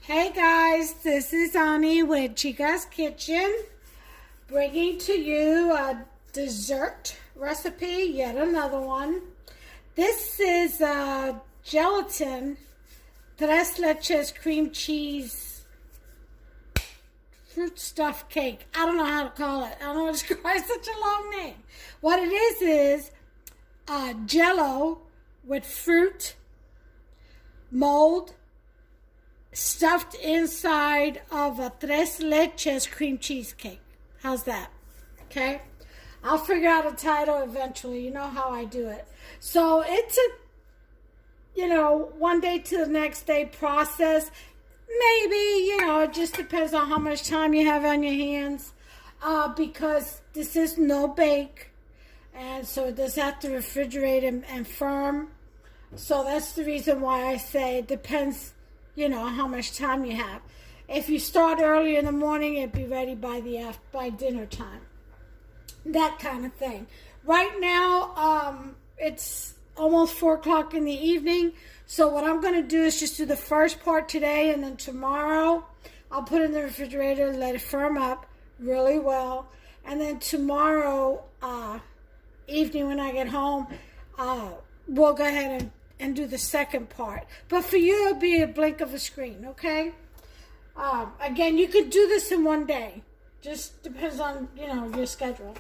Hey guys, this is Ani with Chica's Kitchen, bringing to you a dessert recipe, yet another one. This is a gelatin, tres leches cream cheese fruit stuffed cake. I don't know how to call it. I don't know what to describe such a long name. What it is Jello with fruit, mold, stuffed inside of a tres leches cream cheese cake. How's that? Okay? I'll figure out a title eventually. You know how I do it. So it's one day to the next day process. Maybe, it just depends on how much time you have on your hands. Because this is no bake. And so it does have to refrigerate and firm. So that's the reason why I say it depends, how much time you have. If you start early in the morning, it'd be ready by dinner time. That kind of thing. Right now, it's almost 4 o'clock in the evening. So what I'm going to do is just do the first part today, and then tomorrow I'll put it in the refrigerator, let it firm up really well. And then tomorrow evening when I get home, we'll go ahead and do the second part. But for you, it'll be a blink of a screen, okay? Again, you could do this in one day. Just depends on, your schedule.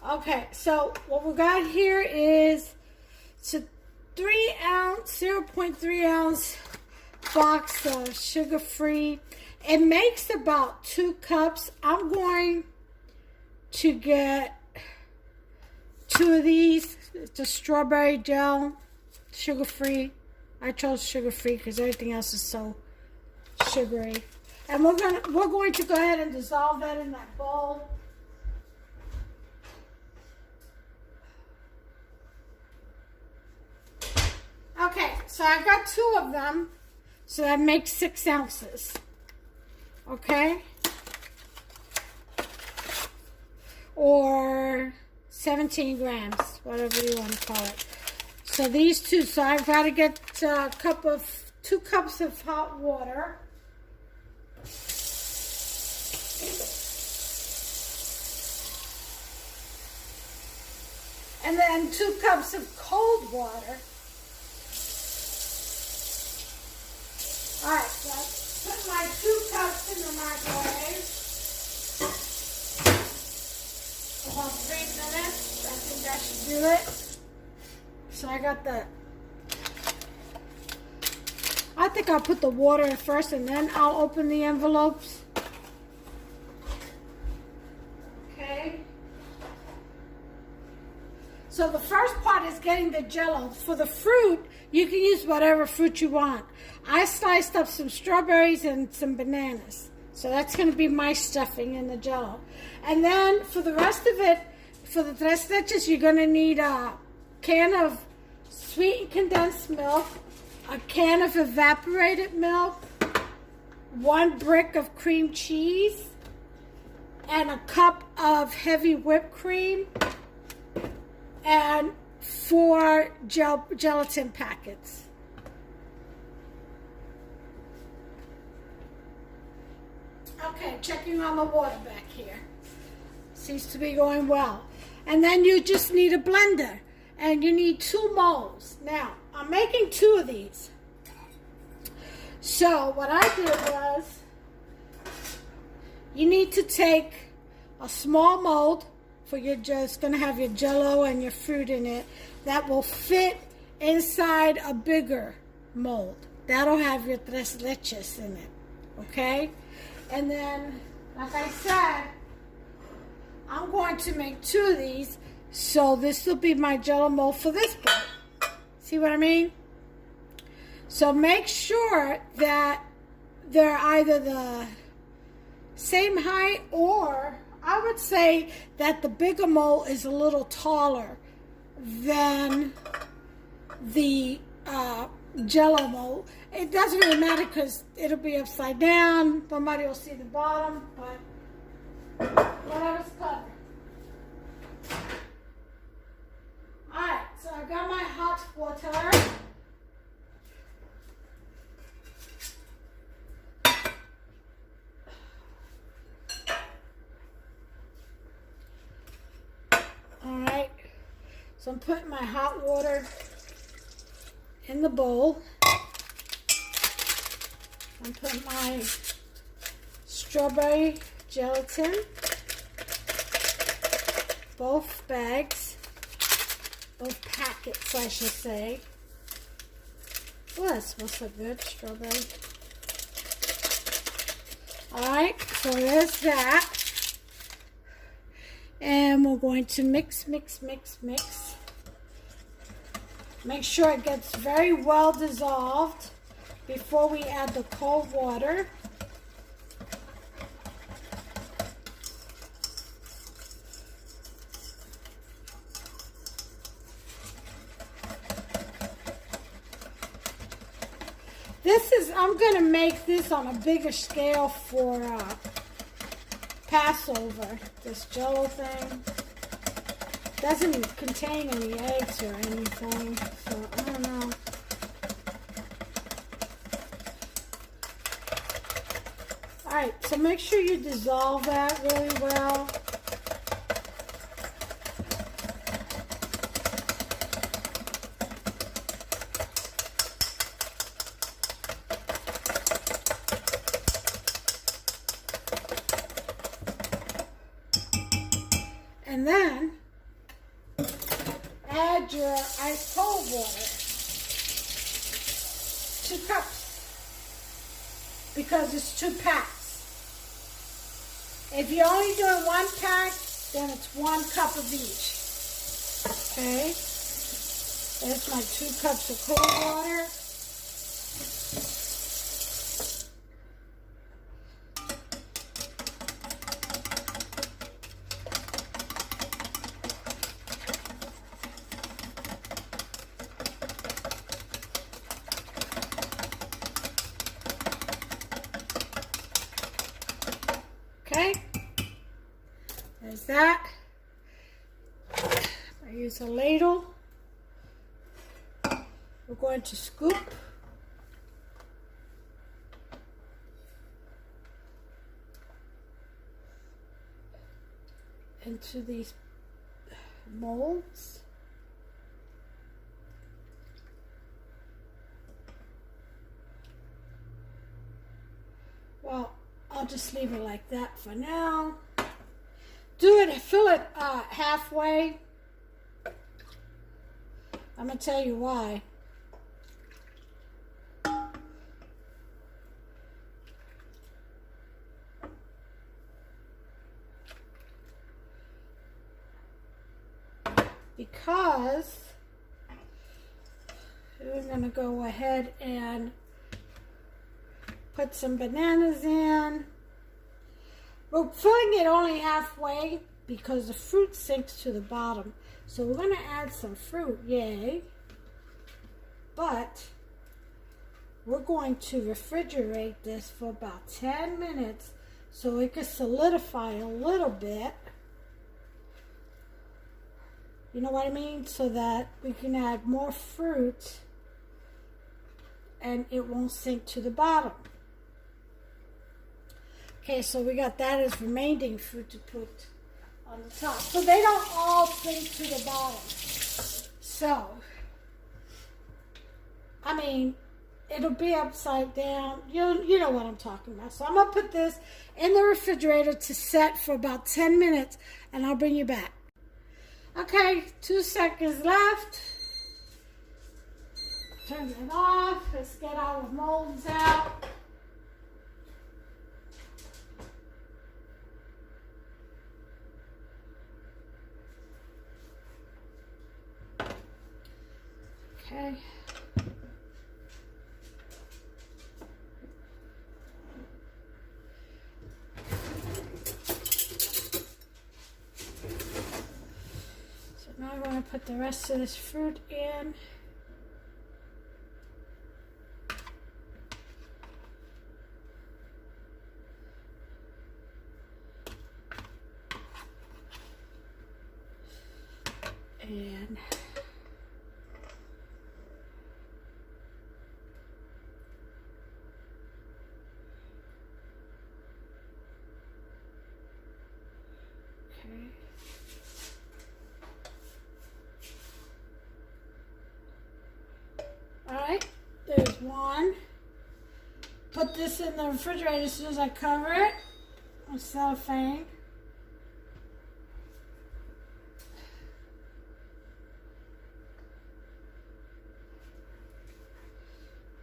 Okay, so what we got here is it's a 0.3 ounce box of sugar-free. It makes about 2 cups. I'm going to get 2 of these. It's a strawberry gel. Sugar-free. I chose sugar-free because everything else is so sugary. And we're going to go ahead and dissolve that in that bowl. Okay, so I got 2 of them, so that makes 6 ounces. Okay? Or 17 grams, whatever you want to call it. So these 2, so I've got to get 2 cups of hot water. And then 2 cups of cold water. Alright, so I put my 2 cups in the microwave. About 3 minutes. I think that should do it. So I think I'll put the water in first and then I'll open the envelopes. Okay. So the first part is getting the Jello. For the fruit, you can use whatever fruit you want. I sliced up some strawberries and some bananas. So that's going to be my stuffing in the Jello. And then for the rest of it, for the tres leches, you're going to need a can of sweetened condensed milk, a can of evaporated milk, 1 brick of cream cheese, and a cup of heavy whipped cream, and 4 gelatin packets. Okay, checking on the water back here. Seems to be going well. And then you just need a blender. And you need 2 molds. Now, I'm making 2 of these. So, what I did was, you need to take a small mold for your, just going to have your Jello and your fruit in it, that will fit inside a bigger mold. That'll have your tres leches in it. Okay? And then, like I said, I'm going to make 2 of these. So this will be my Jello mold for this part. See what I mean? So make sure that they're either the same height, or I would say that the bigger mold is a little taller than the Jello mold. It doesn't really matter because it'll be upside down. Nobody will see the bottom, but whatever's covered. Alright, so I got my hot water. So I'm putting my hot water in the bowl. I'm putting my strawberry gelatin, both bags, both packets, I should say. Oh, that smells so good, strawberry. Alright, so there's that. And we're going to mix, mix, mix, mix. Make sure it gets very well dissolved before we add the cold water. I'm going to make this on a bigger scale for Passover. This Jello thing doesn't contain any eggs or anything, so I don't know. Alright, so make sure you dissolve that really well. And then add your ice cold water. 2 cups. Because it's 2 packs. If you're only doing 1 pack, then it's 1 cup of each. Okay. There's my 2 cups of cold water. Okay, there's that. I use a ladle. We're going to scoop into these molds. Well, I'll just leave it like that for now. Fill it halfway. I'm going to tell you why. Because we're going to go ahead and put some bananas in. We're filling it only halfway because the fruit sinks to the bottom. So we're going to add some fruit, yay. But we're going to refrigerate this for about 10 minutes so it can solidify a little bit. You know what I mean? So that we can add more fruit and it won't sink to the bottom. Okay, so we got that as remaining fruit to put on the top. So they don't all sink to the bottom. So, I mean, it'll be upside down. You know what I'm talking about. So I'm going to put this in the refrigerator to set for about 10 minutes, and I'll bring you back. Okay, 2 seconds left. Turn it off. Let's get our molds out. Okay. So now I'm going to put the rest of this fruit in. And put this in the refrigerator as soon as I cover it with cellophane.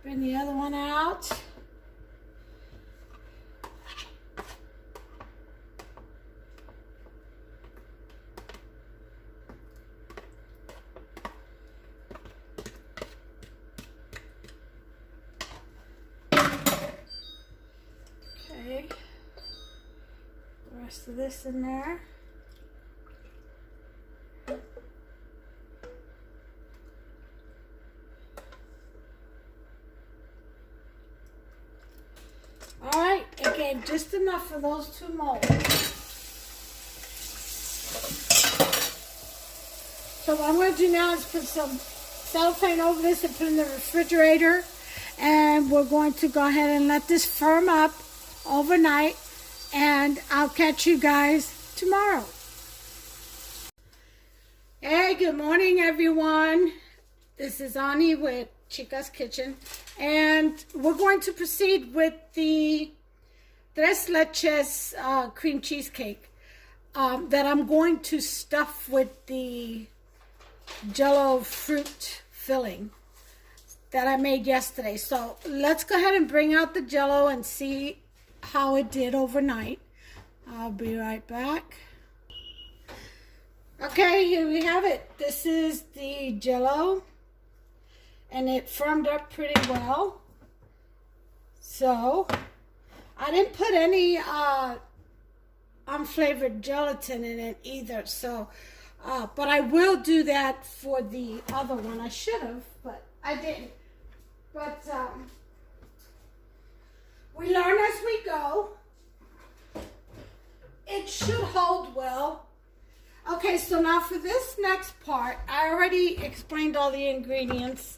Bring the other one out. Okay. The rest of this in there. Alright, it gave just enough for those 2 molds. So what I'm going to do now is put some cellophane over this and put it in the refrigerator. And we're going to go ahead and let this firm up overnight. And I'll catch you guys tomorrow. Hey, good morning everyone. This is Ani with Chica's Kitchen, and we're going to proceed with the Tres Leches cream cheesecake that I'm going to stuff with the Jello fruit filling that I made yesterday. So let's go ahead and bring out the Jello and see how it did overnight. I'll be right back. Okay, here we have it. This is the Jello. And it firmed up pretty well. So, I didn't put any unflavored gelatin in it either. So, but I will do that for the other one. I should have, but I didn't. But we learn as we go. It should hold well. Okay, so now for this next part, I already explained all the ingredients.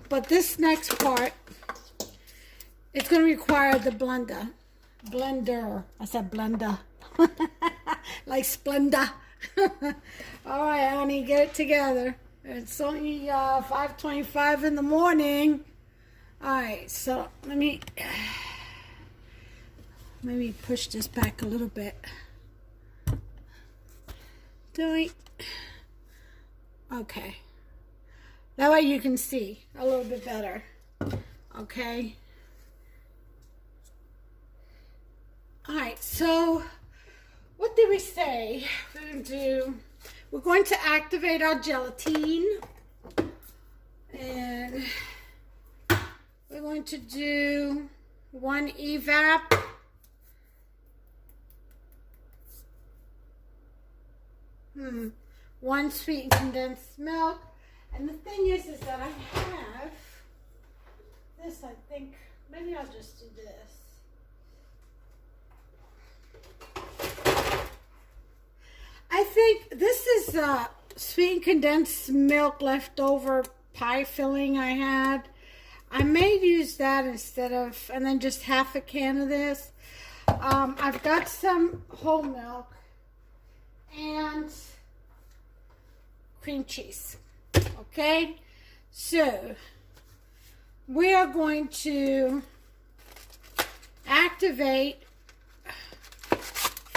But this next part, it's going to require the blender. I said blender. Like Splenda. All right, honey, get it together. It's only 5:25 in the morning. All right, so let me maybe push this back a little bit. Okay. That way you can see a little bit better, okay? All right, so what did we say we're going to do? We're going to activate our gelatine, and we're going to do 1 evap, one sweetened condensed milk. And the thing is that I have this, I think, maybe I'll just do this. I think this is sweetened condensed milk leftover pie filling I had. I may use that instead of, and then just half a can of this. I've got some whole milk and cream cheese. Okay, so we are going to activate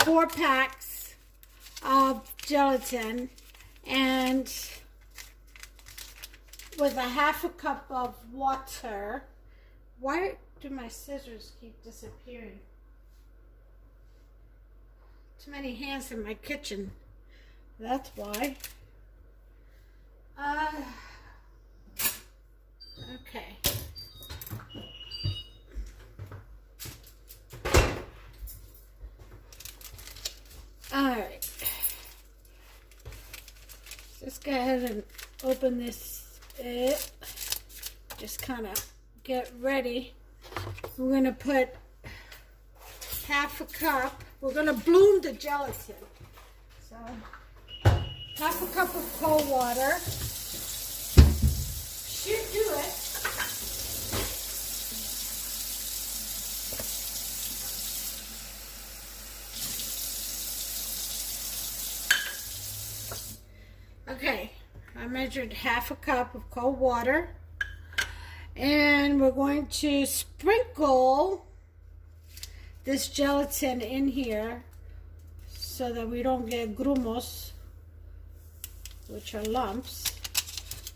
4 packs of gelatin, and with a half a cup of water. Why do my scissors keep disappearing? Too many hands in my kitchen. That's why. Okay. All right. Just go ahead and open this. Just kind of get ready. We're going to put half a cup. We're going to bloom the gelatin. So, half a cup of cold water. Should do it. Okay, I measured half a cup of cold water, And we're going to sprinkle this gelatin in here so that we don't get grumos, which are lumps.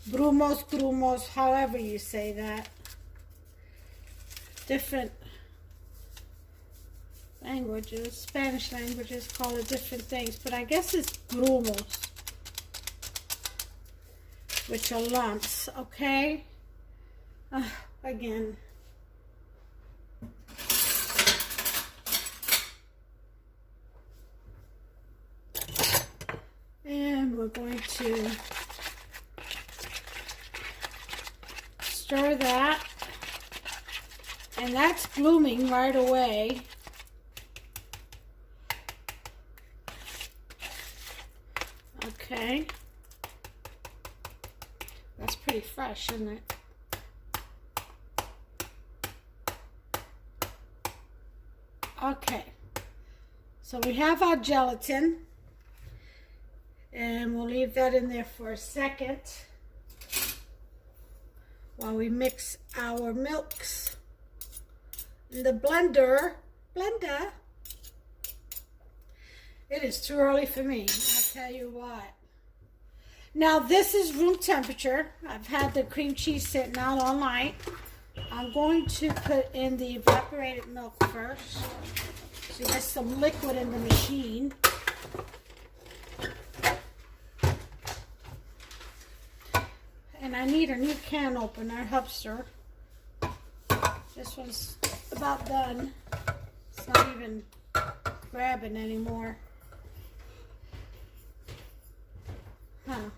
Grumos, grumos, however you say that. Different languages, Spanish languages call it different things, but I guess it's grumos, which are lumps, okay? Again. And we're going to stir that. And that's blooming right away. Okay. That's pretty fresh, isn't it? Okay. So we have our gelatin. And we'll leave that in there for a second while we mix our milks in the blender. It is too early for me, I'll tell you what. Now this is room temperature. I've had the cream cheese sitting out all night. I'm going to put in the evaporated milk first. So there's some liquid in the machine. And I need a new can opener, Hubster. This one's about done. It's not even grabbing anymore. Huh.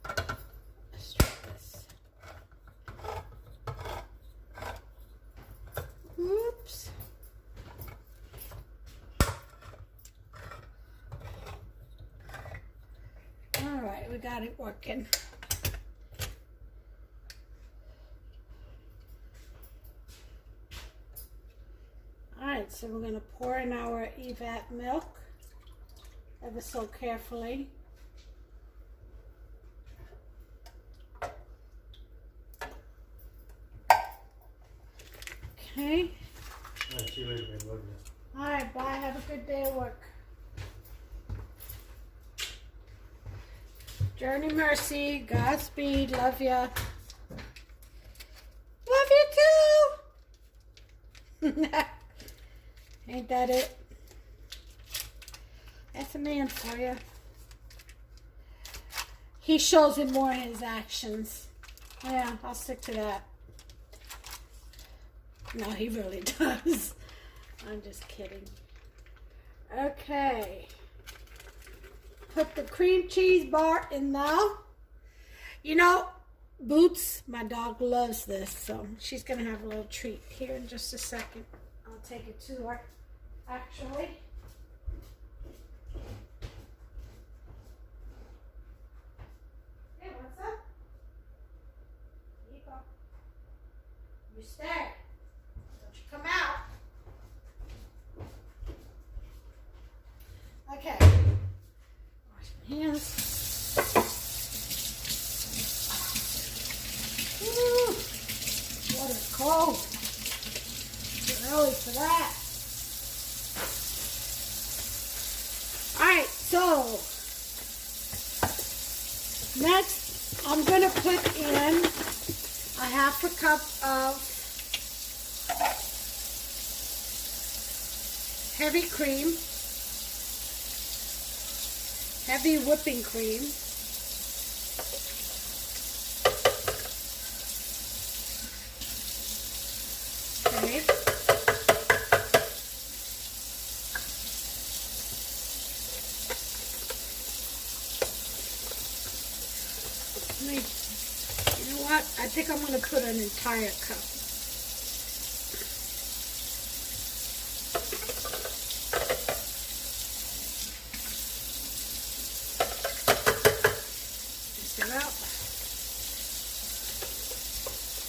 Let's try this. Oops. All right, we got it working. Alright, so we're going to pour in our evap milk ever so carefully. Okay. See you later, babe. Alright, bye. Have a good day at work. Journey Mercy, Godspeed, love ya. Love you too! Ain't that it? That's a man for you. He shows it more in his actions. Yeah, I'll stick to that. No, he really does. I'm just kidding. Okay. Put the cream cheese bar in now. You know, Boots, my dog, loves this, so she's going to have a little treat here in just a second. I'll take it to her. Actually, hey, what's up? Here you go. You stay. Don't you come out. Okay. Wash my hands. Woo. Water's cold. Too early for that. Alright, so next I'm going to put in a half a cup of heavy cream, heavy whipping cream. Okay. You know what? I think I'm going to put an entire cup. Mix it up.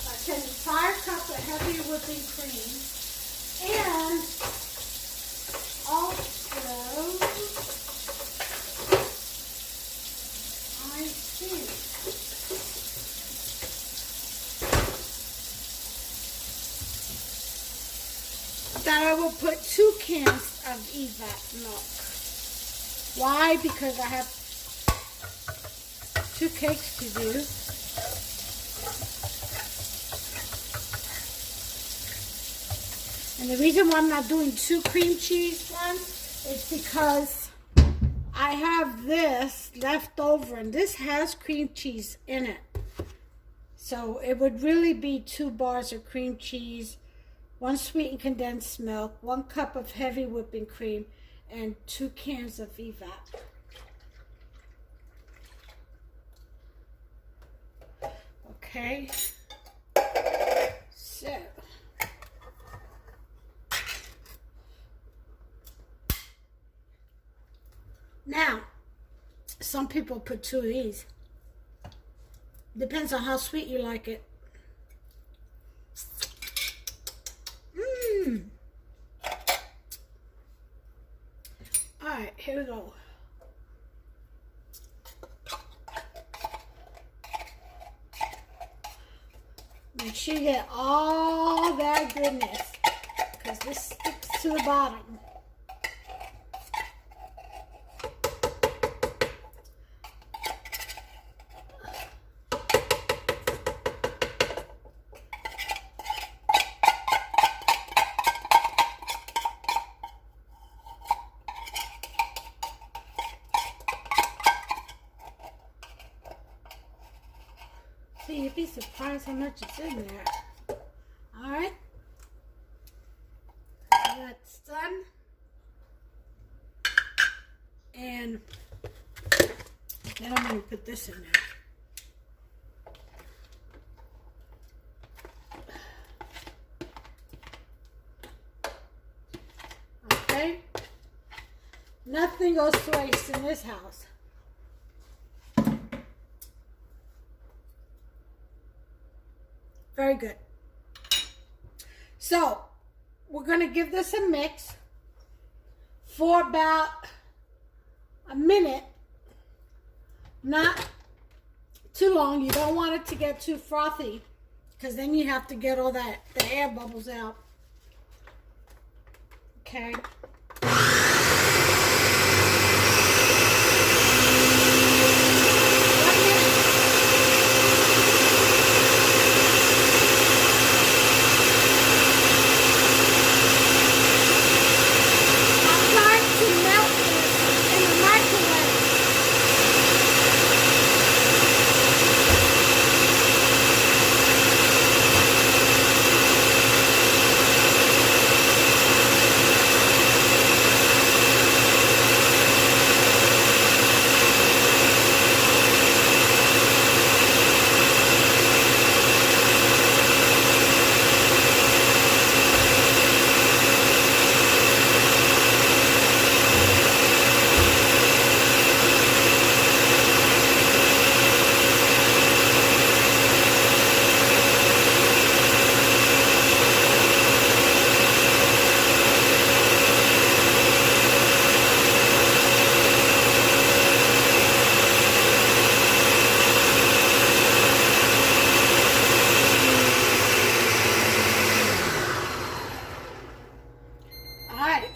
That's an entire cup of heavy whipping cream. And also iced tea. that I will put 2 cans of EVAP milk. Why? Because I have 2 cakes to do. And the reason why I'm not doing 2 cream cheese ones is because I have this left over, and this has cream cheese in it. So it would really be 2 bars of cream cheese, 1 sweetened condensed milk, 1 cup of heavy whipping cream, and 2 cans of EVAP. Okay. So. Now, some people put 2 of these. Depends on how sweet you like it. Alright, here we go. Make sure you get all that goodness, because this sticks to the bottom. See, you'd be surprised how much is in there. Alright. That's done. And then I'm going to put this in there. Okay. Nothing goes to waste in this house. Very good. So, we're going to give this a mix for about a minute. Not too long. You don't want it to get too frothy, because then you have to get all the air bubbles out. Okay.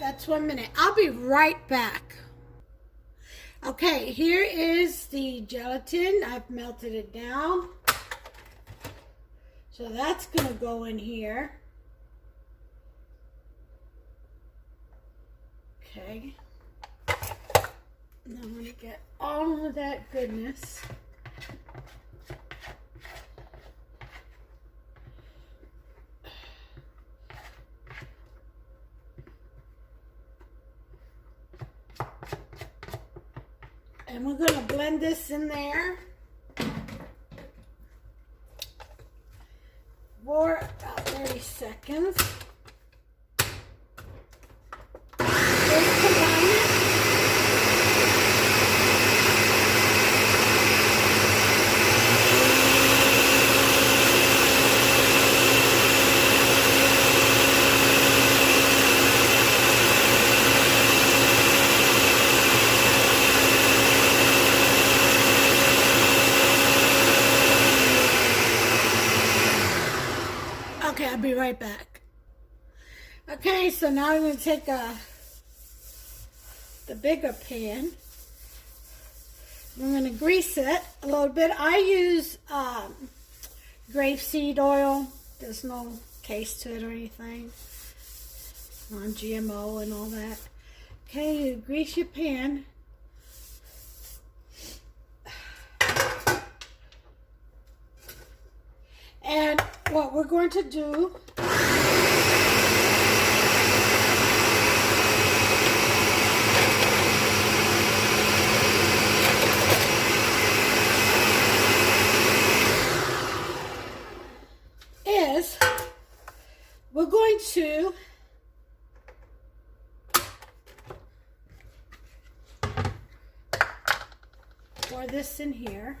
That's 1 minute. I'll be right back. Okay, here is the gelatin. I've melted it down. So that's going to go in here. Okay. And I'm going to get all of that goodness. And we're going to blend this in there for about 30 seconds. Just combine it. Okay, I'll be right back. Okay, so now I'm going to take the bigger pan. I'm going to grease it a little bit. I use grapeseed oil. There's no taste to it or anything. Non-GMO and all that. Okay, you grease your pan. And what we're going to do is we're going to pour this in here.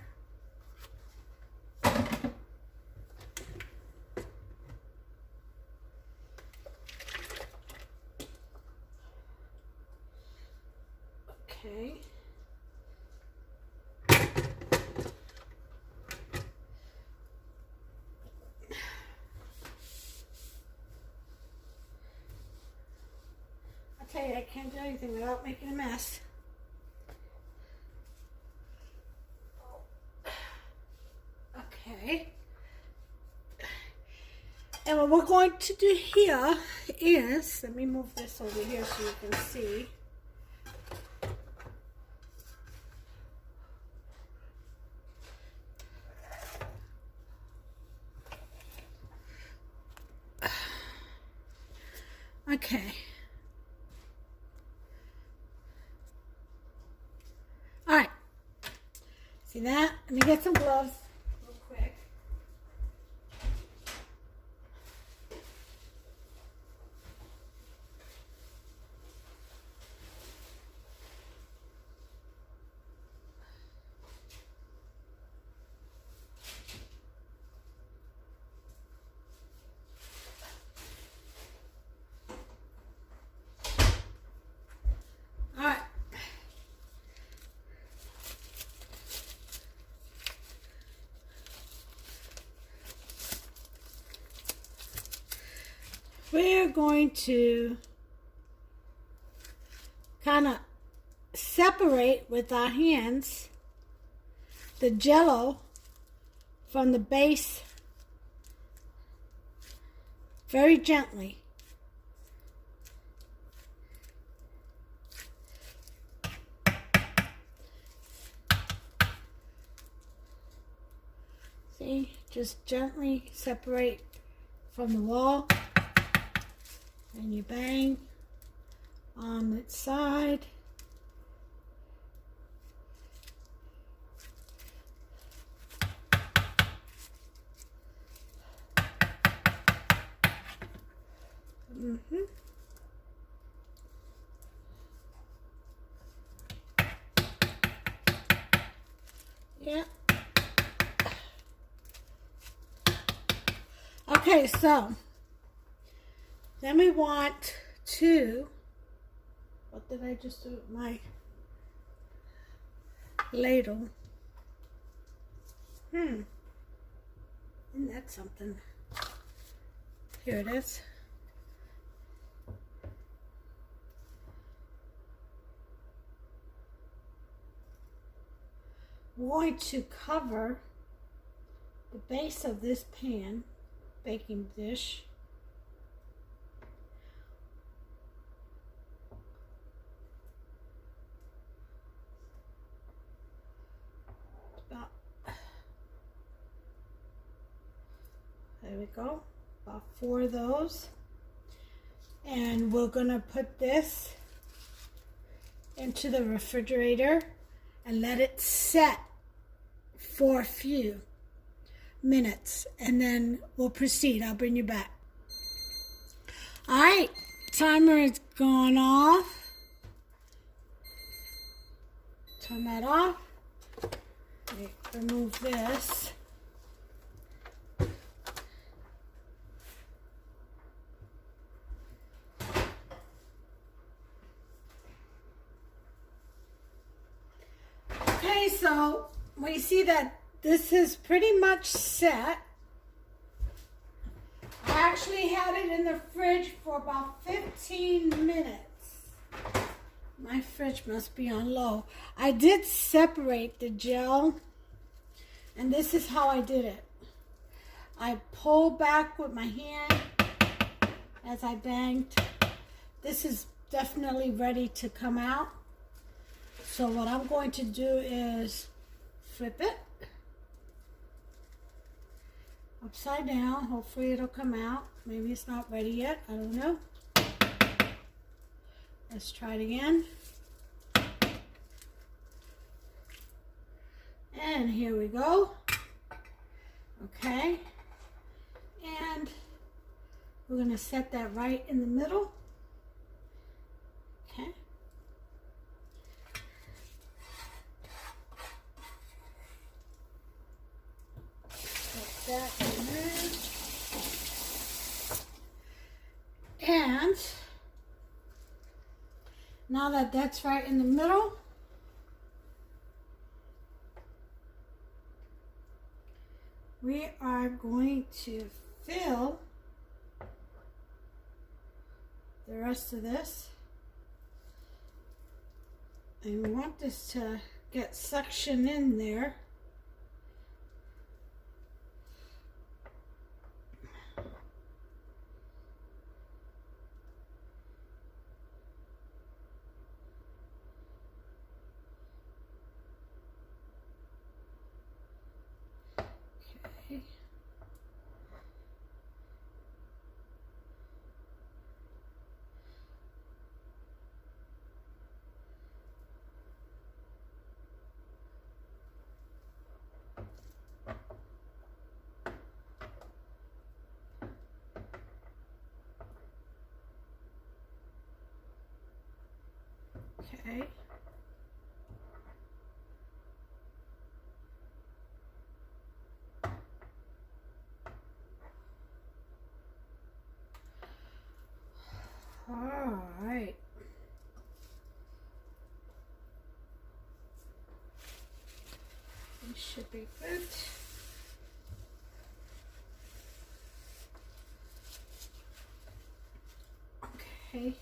Okay. I tell you, I can't do anything without making a mess. Okay. And what we're going to do here is, let me move this over here so you can see. Okay. All right. See that? Let me get some gloves real quick. All right. We're going to kind of separate with our hands the Jello from the base very gently. See, just gently separate from the wall. And you bang on its side. Yeah. Okay, so then we want to, what did I just do with my ladle? Isn't that something? Here it is. We're going to cover the base of this pan, baking dish, about, there we go, about 4 of those. And we're gonna put this into the refrigerator and let it set for a few minutes, and then we'll proceed. I'll bring you back. All right, timer is gone off. Turn that off. Remove this. Okay, so we see that this is pretty much set. I actually had it in the fridge for about 15 minutes. My fridge must be on low. I did separate the gel, and this is how I did it. I pulled back with my hand as I banged. This is definitely ready to come out. So what I'm going to do is flip it upside down. Hopefully it'll come out. Maybe it's not ready yet. I don't know. Let's try it again. And here we go. Okay. And we're going to set that right in the middle. Okay. Put that in there. And now that that's right in the middle, we are going to fill the rest of this. And we want this to get suction in there. Okay. Okay. All right. This should be good. Okay.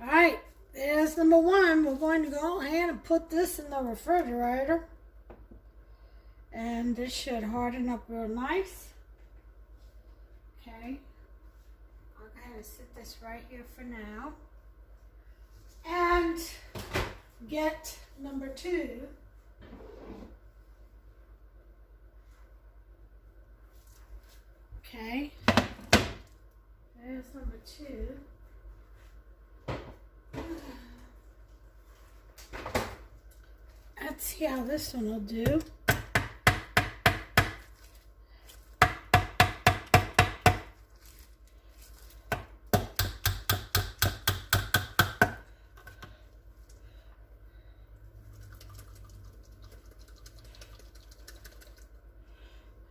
All right, there's number one. We're going to go ahead and put this in the refrigerator. And this should harden up real nice. Okay. I'll go ahead and sit this right here for now. And get number two. Okay. There's number two. Let's see how this one will do.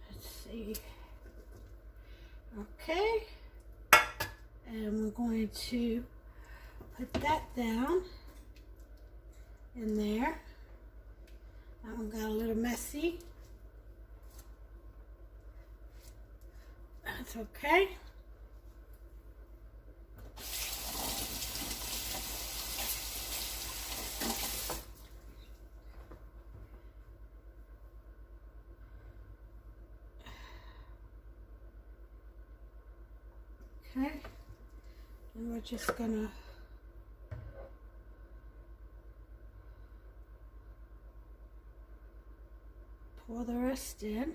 Let's see. Okay. And we're going to put that down in there. That one got a little messy. That's okay. Okay. And we're just gonna pour the rest in.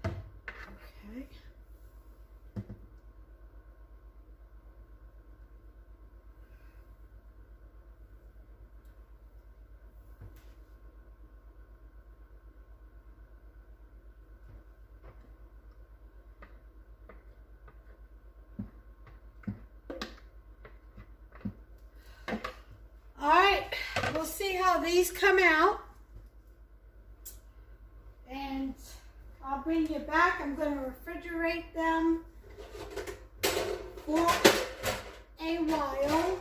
Okay. All right, we'll see how these come out. And I'll bring you back. I'm going to refrigerate them for a while.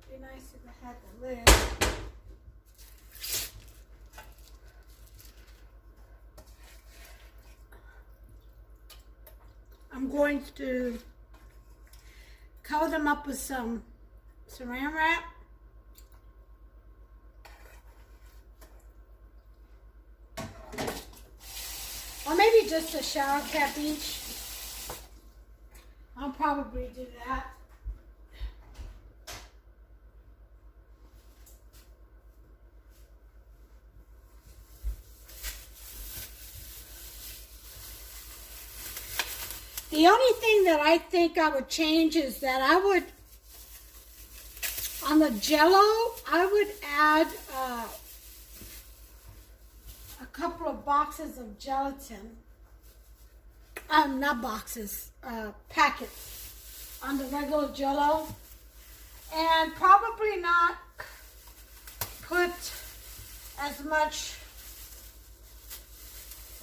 Be nice if I had I'm going to cover them up with some saran wrap. Or maybe just a shower cap each. I'll probably do that. The only thing that I think I would change is that I would, on the Jello, I would add a couple of boxes of gelatin. Not boxes, packets on the regular Jello. And probably not put as much,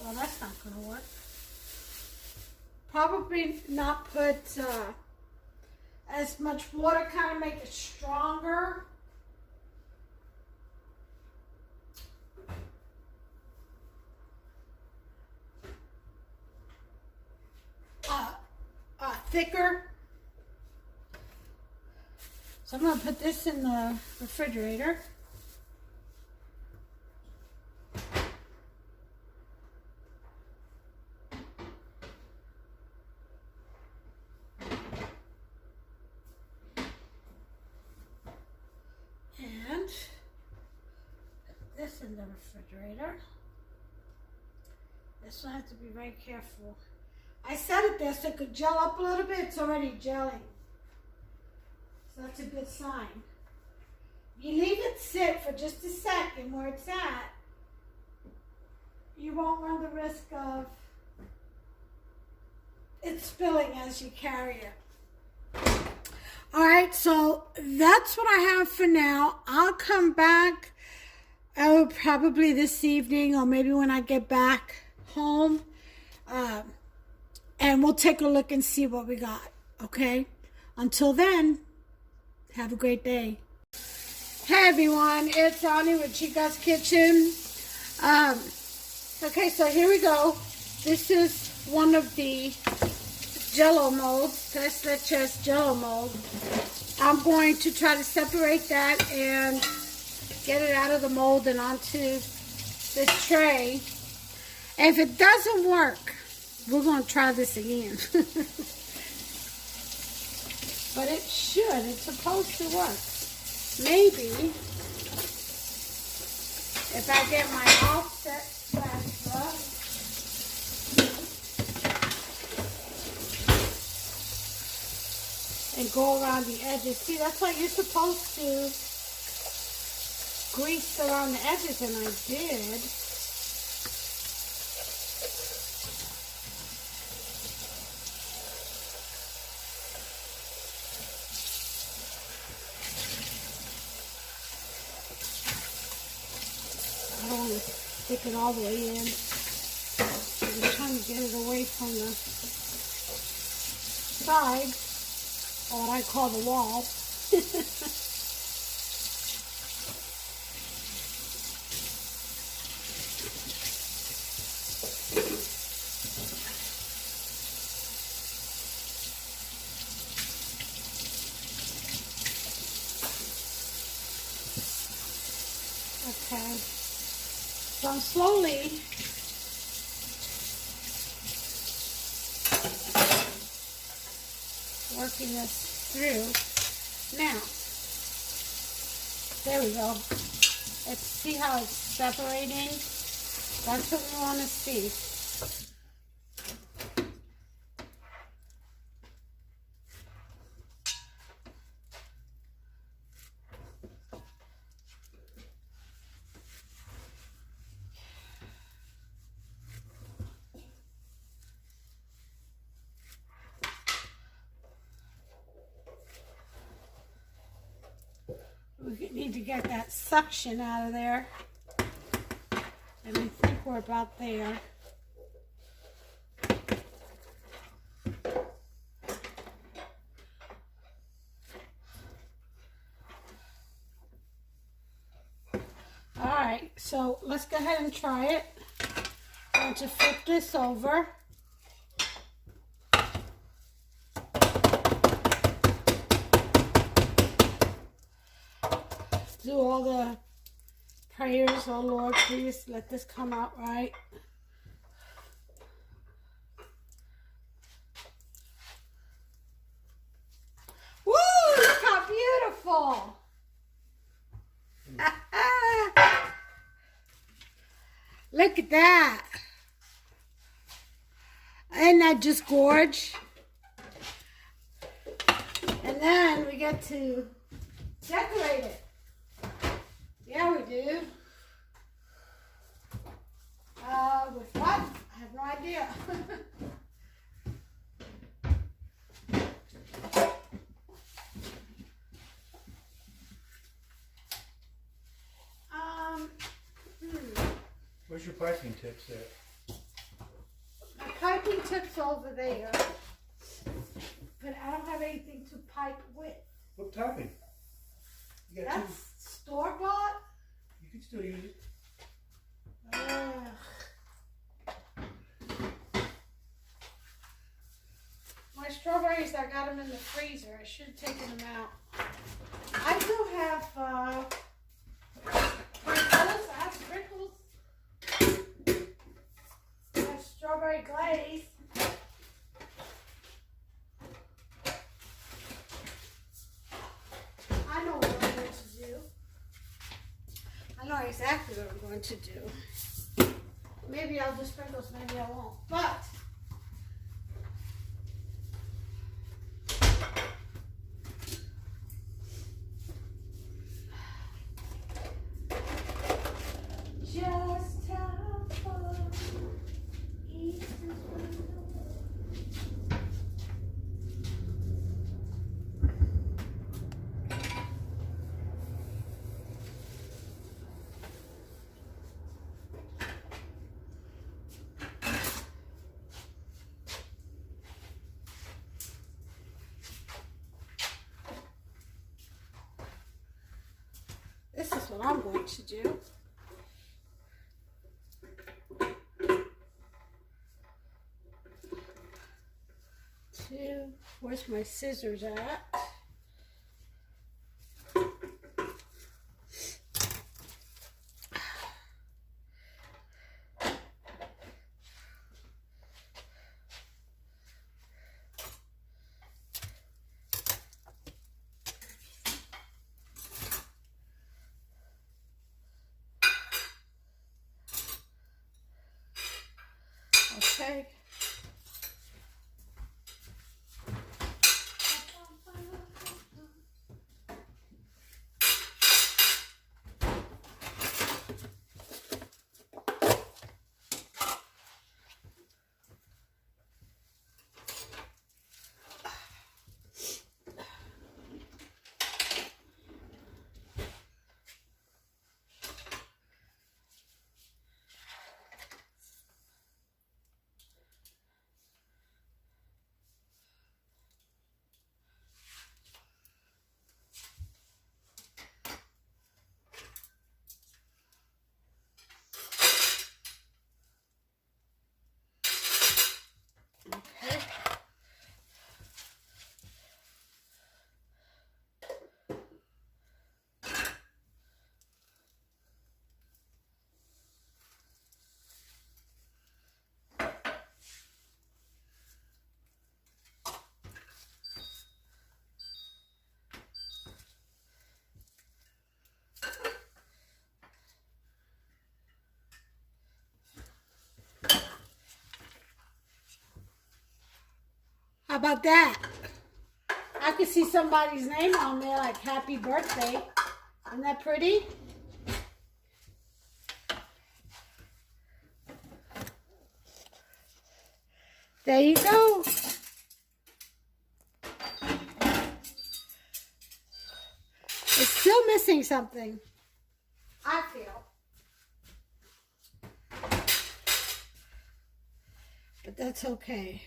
well, that's not going to work. Probably not put as much water, kind of make it stronger. Thicker. So I'm going to put this in the refrigerator. And put this in the refrigerator. This one has to be very careful. I set it there so it could gel up a little bit. It's already gelling. So that's a good sign. You leave it sit for just a second where it's at, you won't run the risk of it spilling as you carry it. All right, so that's what I have for now. I'll come back probably this evening or maybe when I get back home. And we'll take a look and see what we got, okay? Until then, have a great day. Hey everyone, it's Ani with Chica's Kitchen. Okay, so here we go. This is one of the Jello molds, Tres Leches Jello mold. I'm going to try to separate that and get it out of the mold and onto this tray. And if it doesn't work, we're going to try this again. But it should. It's supposed to work. Maybe if I get my offset spatula and go around the edges. See, that's what you're supposed to grease around the edges, and I did. Stick it all the way in. I'm trying to get it away from the side, or what I call the wall. Okay. So I'm slowly working this through. Now, there we go. Let's see how it's separating. That's what we want to see. We need to get that suction out of there. And I think we're about there. Alright, so let's go ahead and try it. I'm going to flip this over. do all the prayers. Oh Lord, please let this come out right. Woo! Look how beautiful! Look at that. Isn't that just gorge? And then we get to decorate it. Yeah, we do. With what? I have no idea. Where's your piping tips at? My piping tip's over there. But I don't have anything to pipe with. What topping? You got That's store-bought? You can still use it. My strawberries, I got them in the freezer. I should have taken them out. I do have sprinkles. I have sprinkles. I have strawberry glaze. I know what I'm going to do. I know exactly what I'm going to do. Maybe I'll do sprinkles, maybe I won't. But just how far east is west. This is what I'm going to do. Where's my scissors at? Okay. How about that? I could see somebody's name on there, like happy birthday. Isn't that pretty? There you go. It's still missing something, I feel. But that's okay.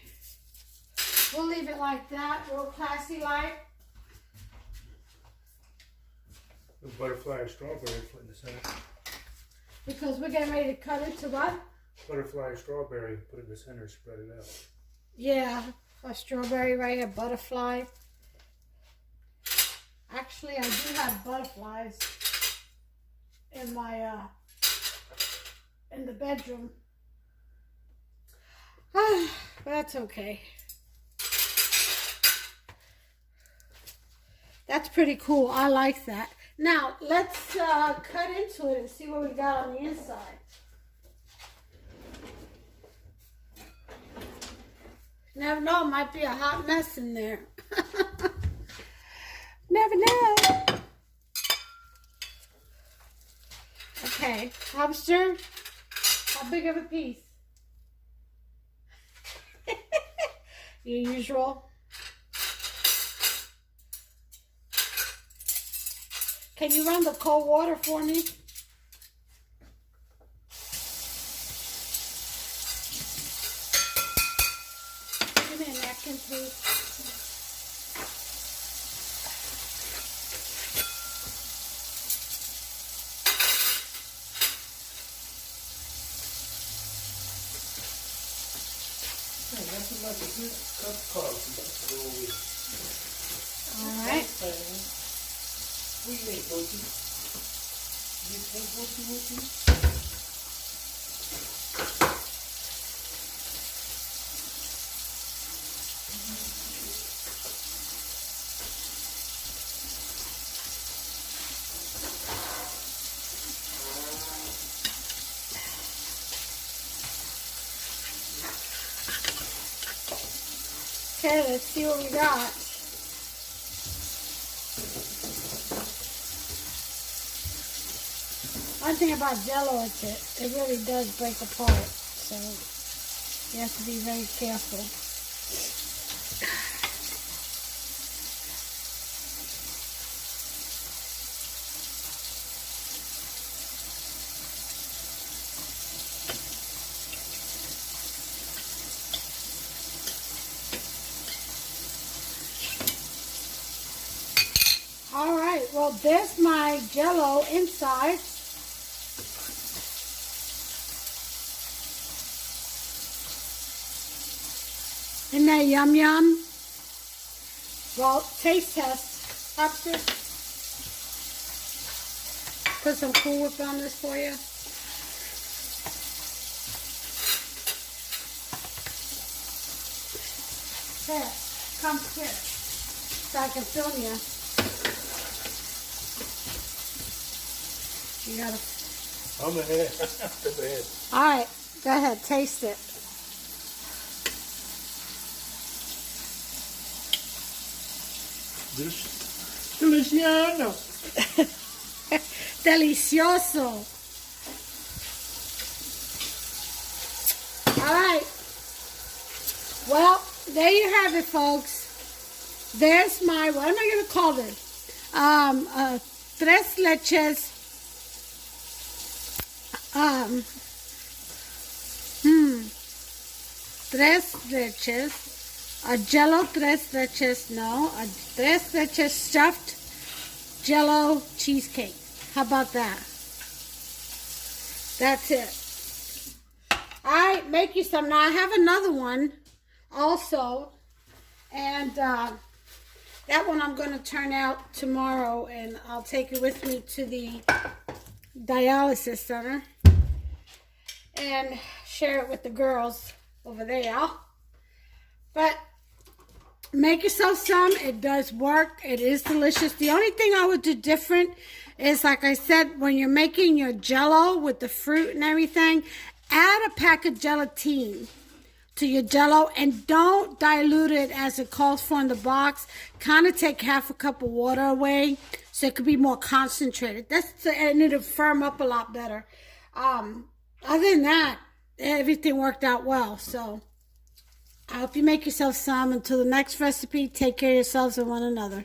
We'll leave it like that, real classy like. The butterfly or strawberry put in the center. Because we're getting ready to cut it to what? Butterfly or strawberry, put it in the center, spread it out. Yeah, a strawberry right here, butterfly. Actually, I do have butterflies. in my in the bedroom. But that's okay. That's pretty cool. I like that. Now, let's cut into it and see what we got on the inside. Never know, it might be a hot mess in there. Never know. Okay, hamster. How big of a piece? Your usual. Can you run the cold water for me? Give me a napkin, please. Nothing like a good cup of coffee. All right. What do you think, Loki? You think Loki? Okay, let's see what we got. One thing about Jello is it really does break apart, so you have to be very careful. All right, well, there's my Jello inside. Isn't that yum yum? Well, taste test. Lobster. Put some Cool Whip on this for you. Here, come here, so I can film you. You gotta. I'm ahead. I'm ahead. All right, go ahead, taste it. Deliciano. Delicioso. All right. Well, there you have it, folks. There's my, what am I going to call this? Tres leches. Tres leches. A Jello tres leches, no. A tres leches stuffed Jello cheesecake. How about that? That's it. Alright, make you some. Now I have another one also. And that one I'm going to turn out tomorrow. And I'll take it with me to the dialysis center. And share it with the girls over there. But make yourself some. It does work. It is delicious. The only thing I would do different is, like I said, when you're making your Jello with the fruit and everything, add a pack of gelatine to your Jello and don't dilute it as it calls for in the box. Kind of take half a cup of water away so it could be more concentrated. And it'll firm up a lot better. Other than that, everything worked out well. So I hope you make yourself some. Until the next recipe, take care of yourselves and one another.